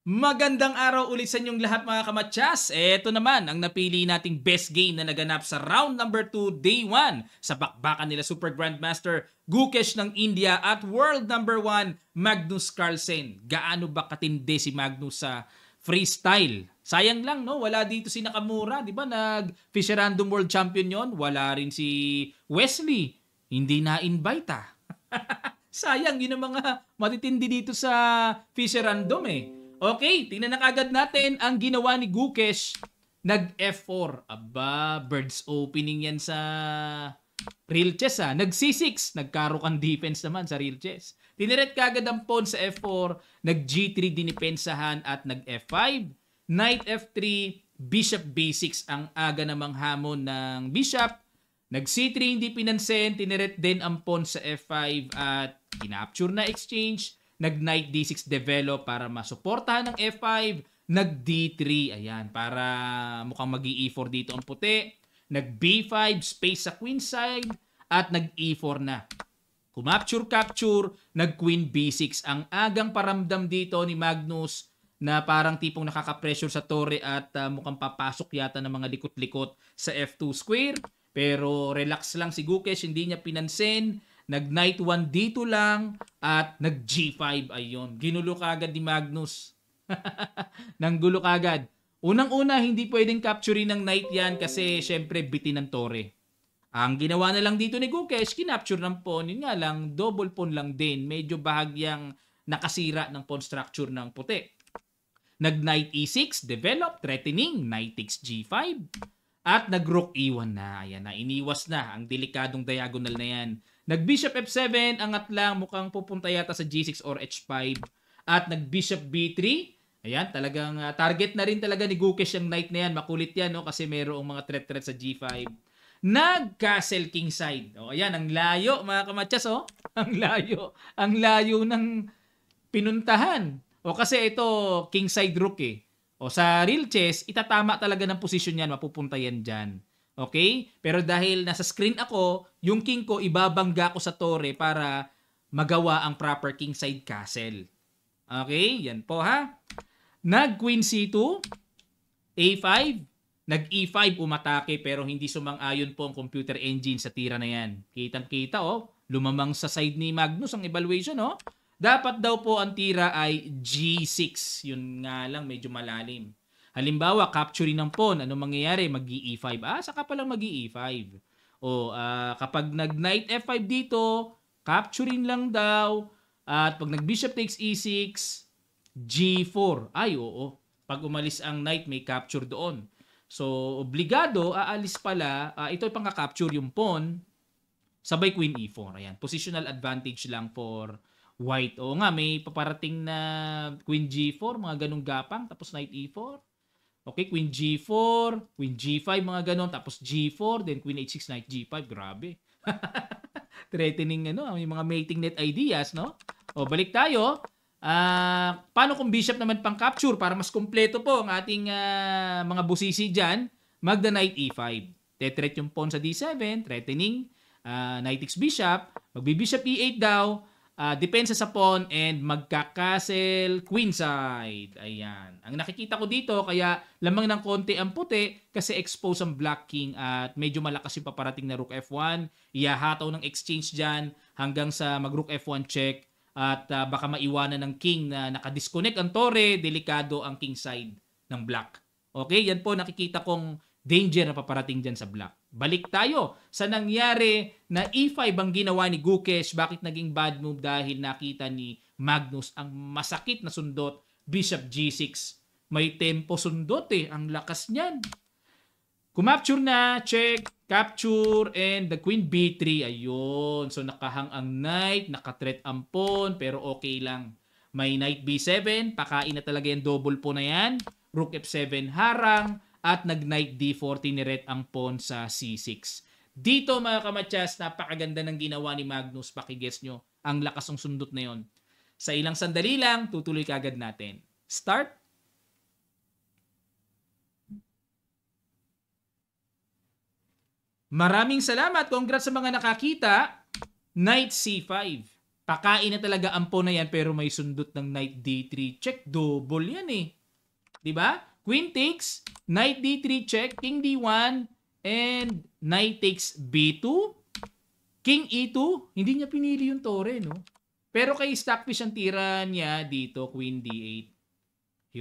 Magandang araw ulit sa inyong lahat mga kamatsas. Ito naman ang napili nating best game na naganap sa round number 2, day 1 sa bakbakan nila Super Grandmaster Gukesh ng India at world number 1 Magnus Carlsen. Gaano ba katindi si Magnus sa freestyle? Sayang lang no, wala dito si Nakamura, 'di ba? Nag-Fisher Random World Champion 'yon. Wala rin si Wesley. Hindi na-invite ah. Sayang, yun ang mga matitindi dito sa Fisher Random eh. Okay, tingnan na kagad natin ang ginawa ni Gukesh. Nag F4. Aba, birds opening yan sa real chess ah. Nag C6. Nagkarokan defense naman sa real chess. Tiniret kagad ang pawn sa F4. Nag G3 dinipensahan at nag F5. Knight F3. Bishop B6 ang aga namang hamon ng bishop. Nag C3 hindi pinansin. Tiniret din ang pawn sa F5 at kinapture na exchange. Nag-Knight D6 develop para masuportahan ng F5. Nag-D3, ayan, para mukhang mag-E4 dito ang puti. Nag-B5, space sa queen side. At nag-E4 na. Kumapture-capture, nag-Queen B6. Ang agang paramdam dito ni Magnus na parang tipong nakaka-pressure sa torre at mukhang papasok yata ng mga likot-likot sa F2 square. Pero relax lang si Gukesh, hindi niya pinansin. Nag-Knight 1 dito lang at nag-G5. Ayun. Ginulo kagad ni Magnus. Nanggulo kagad. Unang-una, hindi pwedeng capturein ng Knight yan kasi syempre bitin ng torre. Ang ginawa na lang dito ni Gukesh, kinapture ng pawn. Yun nga lang, double pawn lang din. Medyo bahagyang nakasira ng pawn structure ng puti. Nag-Knight E6, develop, threatening, Knight takes G5. At nag-Rook E1 na. Ayan na, iniwas na ang delikadong diagonal na yan. Nag-Bishop F7, angat lang, mukhang pupunta yata sa G6 or H5. At nag-Bishop B3. Ayan, talagang target na rin talaga ni Gukesh yung knight na yan. Makulit yan, no? Kasi mayroong mga threat sa G5. Nag-Castle Kingside. O, ayan, ang layo, mga kamatsas, oh. Ang layo. Ang layo ng pinuntahan. O, kasi ito, Kingside Rook, eh. O, sa real chess, itatama talaga ng posisyon yan. Mapupunta yan dyan. Okay? Pero dahil nasa screen ako, yung king ko ibabangga ko sa torre para magawa ang proper kingside castle. Okay? Yan po ha. Nag-Queen C2, A5, nag-E5 umatake pero hindi sumang-ayon po ang computer engine sa tira na yan. Kitang-kita oh, lumamang sa side ni Magnus ang evaluation oh. Dapat daw po ang tira ay G6. Yun nga lang, medyo malalim. Halimbawa, capturing ng pawn. Ano mangyayari? Mag-E5. Saka palang mag-E5. O, kapag nag-Knight F5 dito, capturing lang daw. At pag nag-Bishop takes E6, G4. Ay, oo. Pag umalis ang Knight, may capture doon. So, obligado, aalis pala. Ito pang capture yung pawn. Sabay Queen E4. Ayan. Positional advantage lang for White. Oo nga, may paparating na Queen G4, mga ganong gapang. Tapos Knight E4. Okay, Queen G4, Queen G5, mga ganon. Tapos G4, then Queen H6, Knight G5. Grabe. Threatening, may mga mating net ideas, no? O, balik tayo. Paano kung bishop naman pang capture para mas kompleto po ang ating mga busisi dyan? Magda Knight E5. Tetret yung pawn sa D7, threatening. Knight takes bishop. Magbi-bishop E8 daw. Depensa sa pawn and magka-castle queenside. Ayan. Ang nakikita ko dito, kaya lamang ng konti ang puti kasi expose ang black king at medyo malakas yung paparating na rook F1. Iyahataw ng exchange dyan hanggang sa mag-rook F1 check at baka maiwanan ng king na nakadisconnect ang torre, delikado ang king side ng black. Okay, yan po nakikita kong danger na paparating dyan sa black. Balik tayo sa nangyari na E5 ang ginawa ni Gukesh. Bakit naging bad move? Dahil nakita ni Magnus ang masakit na sundot, Bishop G6. May tempo sundot eh. Ang lakas niyan. Kumapture na, check, capture, and the Queen B3. Ayun. So nakahang ang knight, nakatreat ang pawn, pero okay lang. May Knight B7, pakain na talaga yung double pawn na yan. Rook F7 harang. At nag-Knight D4, tiniret ang pawn sa C6. Dito mga kamatsas, napakaganda ng ginawa ni Magnus. Pakiguess nyo, ang lakas ng sundot na yon. Sa ilang sandali lang, tutuloy kagad natin. Start. Maraming salamat. Congrats sa mga nakakita. Knight C5. Pakain na talaga ang pawn na yan pero may sundot ng knight d3 check. Double yan eh. Diba? Queen takes, knight d3 check, king d1, and knight takes b2, king e2. Hindi niya pinili yung tore, no? Pero kay Stockfish ang tira niya dito, queen d8.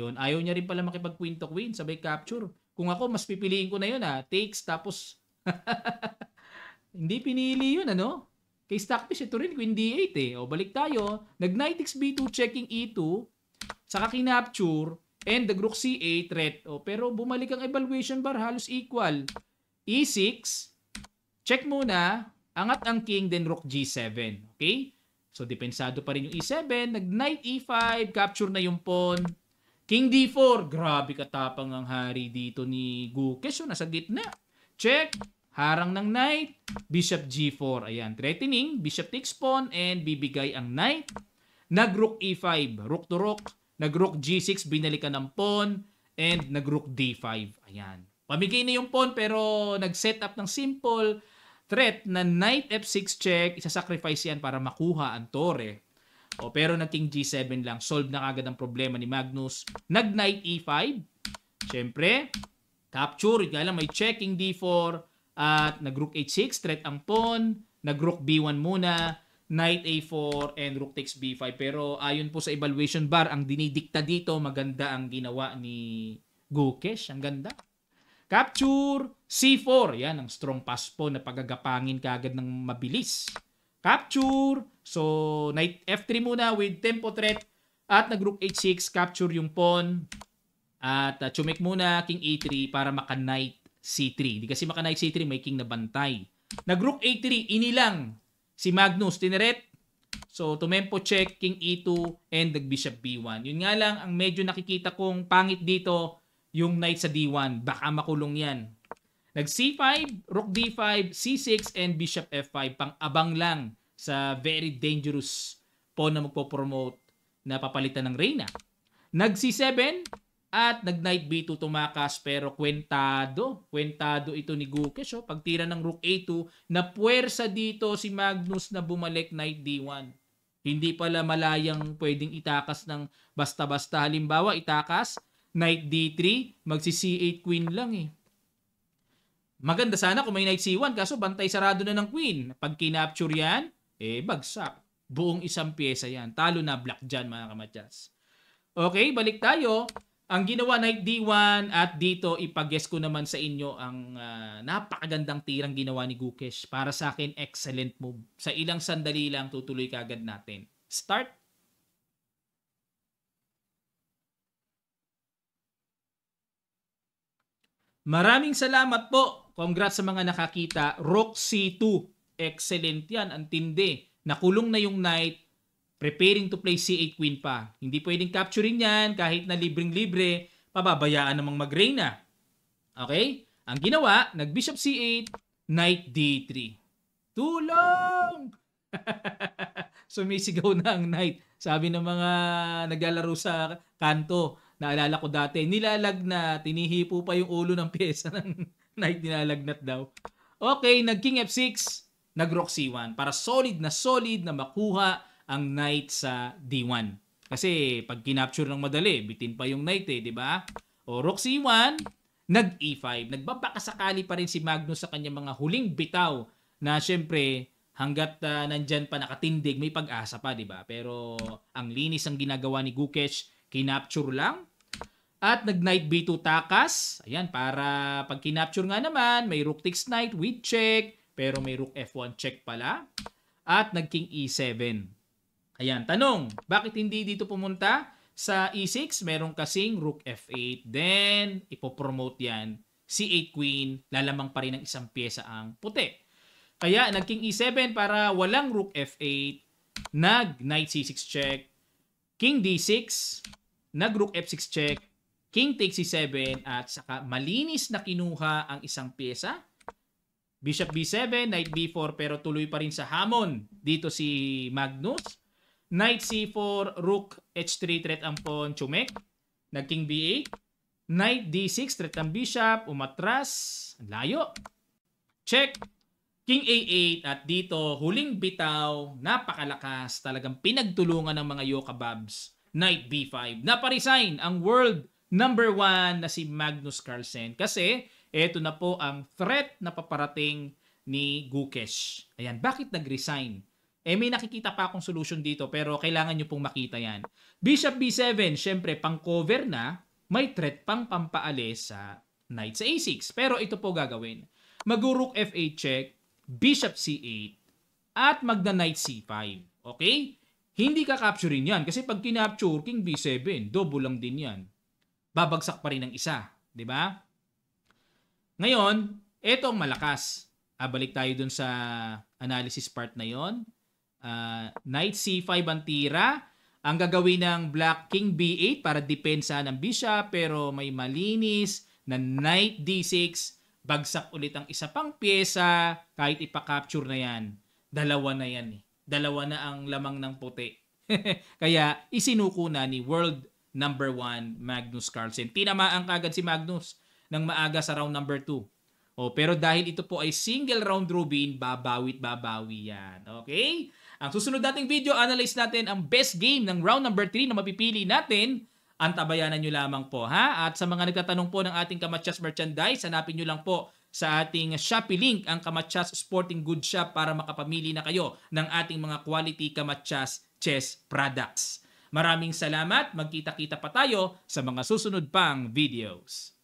Yun, ayaw niya rin pala makipag queen to queen, sabay capture. Kung ako, mas pipiliin ko na yun takes, tapos hindi pinili yun, ano? Kay Stockfish, ito rin, queen d8 eh. O, balik tayo. Nag-knight takes b2, checking e2, saka kinapture, and the rook c8, threat. O, pero bumalik ang evaluation bar, halos equal. e6, check muna, angat ang king, then rook g7. Okay? So, depensado pa rin yung e7. Nag-knight e5, capture na yung pawn. King d4, grabe katapang ang hari dito ni Gukesh. So, nasa gitna. Check. Harang ng knight, bishop g4. Ayan, threatening, bishop takes pawn, and bibigay ang knight. Nag-rook e5, rook to rook. Nag-rook g6, binalikan ng pawn, and nag-rook d5. Ayan. Pamigay na yung pawn, pero nag-set up ng simple threat na knight f6 check. Isa-sacrifice yan para makuha ang tore. O, pero nag-king g7 lang. Solve na kagad ang problema ni Magnus. Nag-knight e5. Siyempre, capture. Ika lang, may checking d4. At nag-rook h6, threat ang pawn, nag-rook b1 muna, knight a4, and rook takes b5. Pero ayon po sa evaluation bar, ang dinidikta dito, maganda ang ginawa ni Gukesh. Ang ganda. Capture, c4. Yan, ang strong pass po na pagagapangin kagad ng mabilis. Capture. So, knight f3 muna with tempo threat. At nag-rook h6, capture yung pawn. At chumek muna, king e3 para maka-knight c3. Di kasi maka-knight c3, may king na bantay. Nag-rook a3, inilang si Magnus, tineret. So, tumempo check, king e2, and nag-bishop b1. Yun nga lang, ang medyo nakikita kong pangit dito, yung knight sa d1. Baka makulong yan. Nag-c5, rook d5, c6, and bishop f5. Pang-abang lang sa very dangerous pawn na magpo-promote na papalitan ng reyna. Nag-c7, at nag-knight b2 tumakas pero kwentado. Kwentado ito ni Gukesh. Pagtira ng rook a2 na puwersa dito si Magnus na bumalik knight d1. Hindi pala malayang pwedeng itakas ng basta-basta. Halimbawa, itakas, knight d3, magsi c8 queen lang eh. Maganda sana kung may knight c1 kaso bantay sarado na ng queen. Pag kinapture yan, bagsak. Buong isang pyesa yan. Talo na black dyan mga kamatyas. Okay, balik tayo. Ang ginawa knight d1 at dito ipag-guess ko naman sa inyo ang napakagandang tirang ginawa ni Gukesh. Para sa akin, excellent move. Sa ilang sandali lang, tutuloy kagad natin. Start. Maraming salamat po. Congrats sa mga nakakita. Rook c2. Excellent yan. Ang tindi. Nakulong na yung knight. Preparing to play c8 queen pa. Hindi pwedeng capturing yan kahit na libreng-libre, pababayaan namang mag-reyna. Okay? Ang ginawa, nag-bishop c8, knight d3. Tulong! Sumisigaw na ang knight. Sabi ng mga naglalaro sa kanto, naalala ko dati, nilalagnat, tinihipo pa yung ulo ng pyesa ng knight, nilalagnat daw. Okay, nag-king f6, nag-rook c1 para solid na makuha ang knight sa d1. Kasi pag kinapture ng madali, bitin pa yung knight di ba? O rook c1, nag-e5. Nagbabakasakali pa rin si Magnus sa kanyang mga huling bitaw na syempre hanggat nandyan pa nakatindig, may pag-asa pa, di ba? Pero ang linis ang ginagawa ni Gukesh, kinapture lang. At nag-knight b2 takas. Ayan, para pag kinapture nga naman, may rook takes knight with check, pero may rook f1 check pala. At nag-king e7. Ayan, tanong, bakit hindi dito pumunta? Sa e6, meron kasing rook f8. Then, ipopromote yan. c8 queen, lalamang pa rin ng isang pyesa ang puti. Kaya, nag-king e7 para walang rook f8. Nag-knight c6 check. King d6. Nag-rook f6 check. King takes c7. At saka malinis na kinuha ang isang pyesa. Bishop b7, knight b4, pero tuloy pa rin sa hamon. Dito si Magnus. Knight c4, rook h3, threat ang pawn, chumek. Nag-king b8. Knight d6, threat ang bishop, umatras. Layo. Check. King A8 at dito huling bitaw, napakalakas, talagang pinagtulungan ng mga Yokababs. Knight B5. Naparesign ang world number 1 na si Magnus Carlsen kasi eto na po ang threat na paparating ni Gukesh. Ayan, bakit nag-resign? May nakikita pa akong solution dito pero kailangan nyo pong makita yan. Bishop B7, syempre pang cover na, may threat pang pampaalis sa Knight sa A6. Pero ito po gagawin. Mag-rook F8 check, Bishop C8, at magna-Knight C5. Okay? Hindi ka capturein yan kasi pag kinapture, King B7, double lang din yan. Babagsak pa rin ang isa. Di ba? Ngayon, etong malakas. Balik tayo dun sa analysis part na yon. Knight C5 ang tira. Ang gagawin ng Black King B8 para depensa ng bishop pero may malinis na Knight D6. Bagsak ulit ang isa pang pyesa kahit ipa-capture na yan. Dalawa na yan eh. Dalawa na ang lamang ng puti. Kaya isinuko na ni world number 1 Magnus Carlsen. Tinamaan kagad si Magnus ng maaga sa round number 2. Pero dahil ito po ay single round robin, babawi yan. Okay? Ang susunod nating video, analyze natin ang best game ng round number 3 na mapipili natin. Antabayanan nyo lamang po, ha? At sa mga nagtatanong po ng ating Kamatsas merchandise, hanapin nyo lang po sa ating Shopee link ang Kamatsas Sporting Goods Shop para makapamili na kayo ng ating mga quality Kamatsas chess products. Maraming salamat. Magkita-kita pa tayo sa mga susunod pang videos.